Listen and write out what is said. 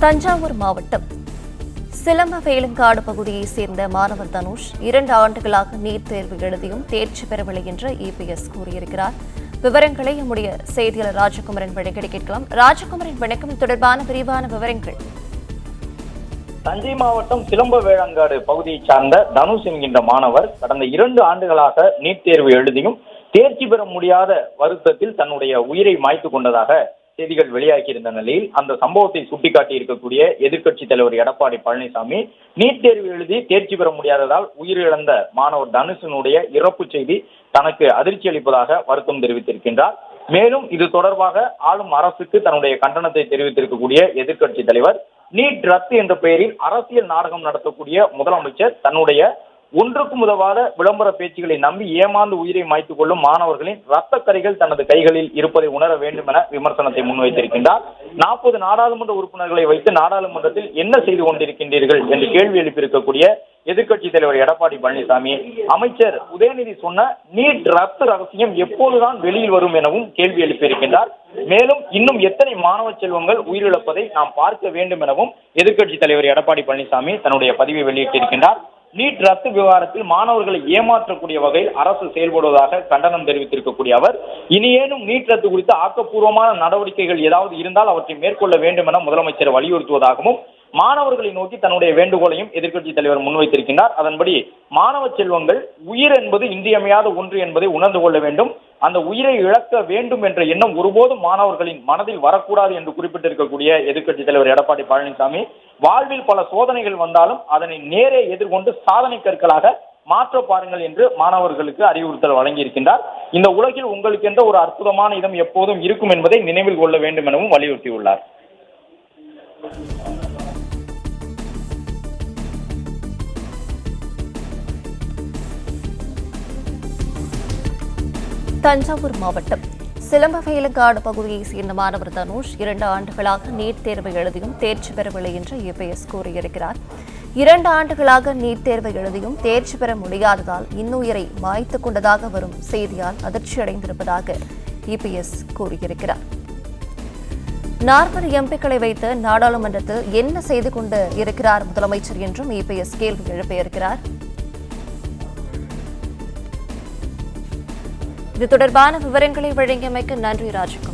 தஞ்சாவூர் மாவட்டம் சிலம்பவேலங்காடு பகுதியைச் சேர்ந்த மாணவர் தனுஷ் 2 ஆண்டுகளாக நீட் தேர்வு எழுதியும் தேர்ச்சி பெறவில்லை என்று இபிஎஸ் கூறியிருக்கிறார். விவரங்களை நம்முடைய செய்தியாளர் ராஜகுமரன் வழங்கி கேட்கலாம். ராஜகுமரன் வணக்கம். தொடர்பான விரிவான விவரங்கள். தஞ்சை மாவட்டம் சிலம்பவேலங்காடு பகுதியைச் சார்ந்த தனுஷ் என்கின்ற மாணவர் கடந்த 2 ஆண்டுகளாக நீட் தேர்வு எழுதியும் தேர்ச்சி பெற முடியாத வருத்தத்தில் தன்னுடைய உயிரை மாய்த்துக் கொண்டதாக செய்திகள் வெளியாகியிருந்த நிலையில் அந்த சம்பவத்தை சுட்டிக்காட்டி இருக்கக்கூடிய எதிர்க்கட்சித் தலைவர் எடப்பாடி பழனிசாமி நீட் தேர்வு எழுதி தேர்ச்சி பெற முடியாததால் உயிரிழந்த மாணவர் தனுஷினுடைய இறப்பு செய்தி தனக்கு அதிர்ச்சி அளிப்பதாக வருத்தம் தெரிவித்திருக்கின்றார். மேலும் இது தொடர்பாக ஆளும் அரசுக்கு தன்னுடைய கண்டனத்தை தெரிவித்திருக்கக்கூடிய எதிர்க்கட்சித் தலைவர் நீட் ரத்து என்ற பெயரில் அரசியல் நாடகம் நடத்தக்கூடிய முதலமைச்சர் தன்னுடைய ஒன்றுக்கும் உதவாத விளம்பர பேச்சுகளை நம்பி ஏமாந்து உயிரை மாய்த்துக் கொள்ளும் மாணவர்களின் ரத்த கரைகள் தனது கைகளில் இருப்பதை உணர வேண்டும் என விமர்சனத்தை முன்வைத்திருக்கின்றார். 40 நாடாளுமன்ற உறுப்பினர்களை வைத்து நாடாளுமன்றத்தில் என்ன செய்து கொண்டிருக்கின்றீர்கள் என்று கேள்வி எழுப்பியிருக்கக்கூடிய எதிர்க்கட்சித் தலைவர் எடப்பாடி பழனிசாமி அமைச்சர் உதயநிதி சொன்ன நீட் ரத்து ரகசியம் எப்போதுதான் வெளியில் வரும் எனவும் கேள்வி எழுப்பியிருக்கின்றார். மேலும் இன்னும் எத்தனை மாணவ செல்வங்கள் உயிரிழப்பதை நாம் பார்க்க வேண்டும் எனவும் எதிர்க்கட்சித் தலைவர் எடப்பாடி பழனிசாமி தன்னுடைய பதிவை வெளியிட்டிருக்கின்றார். நீட் ரத்து விவகாரத்தில் மாணவர்களை ஏமாற்றக்கூடிய வகையில் அரசு செயல்படுவதாக கண்டனம் தெரிவித்திருக்கக்கூடிய அவர் இனியேனும் நீட் ரத்து குறித்த ஆக்கப்பூர்வமான நடவடிக்கைகள் ஏதாவது இருந்தால் அவற்றை மேற்கொள்ள வேண்டும் என முதலமைச்சர் வலியுறுத்துவதாகவும் மாணவர்களை நோக்கி தன்னுடைய வேண்டுகோளையும் எதிர்க்கட்சித் தலைவர் முன்வைத்திருக்கின்றார். அதன்படி மாணவ செல்வங்கள் உயிர் என்பது இன்றியமையாத ஒன்று என்பதை உணர்ந்து கொள்ள வேண்டும். அந்த உயிரை இழக்க வேண்டும் என்ற எண்ணம் ஒருபோதும் மாணவர்களின் மனதில் வரக்கூடாது என்று குறிப்பிட்டிருக்கக்கூடிய எதிர்க்கட்சித் தலைவர் எடப்பாடி பழனிசாமி வாழ்வில் பல சோதனைகள் வந்தாலும் அதனை நேரே எதிர்கொண்டு சாதனை கற்களாக மாற்ற பாருங்கள் என்று மாணவர்களுக்கு அறிவுறுத்தல் வழங்கியிருக்கின்றார். இந்த உலகில் உங்களுக்கு என்ற ஒரு அற்புதமான இடம் எப்போதும் இருக்கும் என்பதை நினைவில் கொள்ள வேண்டும் எனவும் வலியுறுத்தியுள்ளார். தஞ்சாவூர் மாவட்டம் சிலம்பவேலங்காடு பகுதியைச் சேர்ந்த மாணவர் தனுஷ் 2 ஆண்டுகளாக நீட் தேர்வு எழுதியும் தேர்ச்சி பெறவில்லை என்று இபிஎஸ் கூறியிருக்கிறார். 2 ஆண்டுகளாக நீட் தேர்வு எழுதியும் தேர்ச்சி பெற முடியாததால் இன்னுயிரை மாய்த்துக் கொண்டதாக வரும் செய்தியால் அதிர்ச்சி அடைந்திருப்பதாக இபிஎஸ் கூறியிருக்கிறார். 40 எம்பிக்களை வைத்து நாடாளுமன்றத்தில் என்ன செய்து கொண்டு இருக்கிறார் முதலமைச்சர் என்றும் இபிஎஸ் கேள்வி எழுப்பியிருக்கிறார். இது தொடர்பான விவரங்களை வழங்கியமைக்கு நன்றி ராஜகுமார்.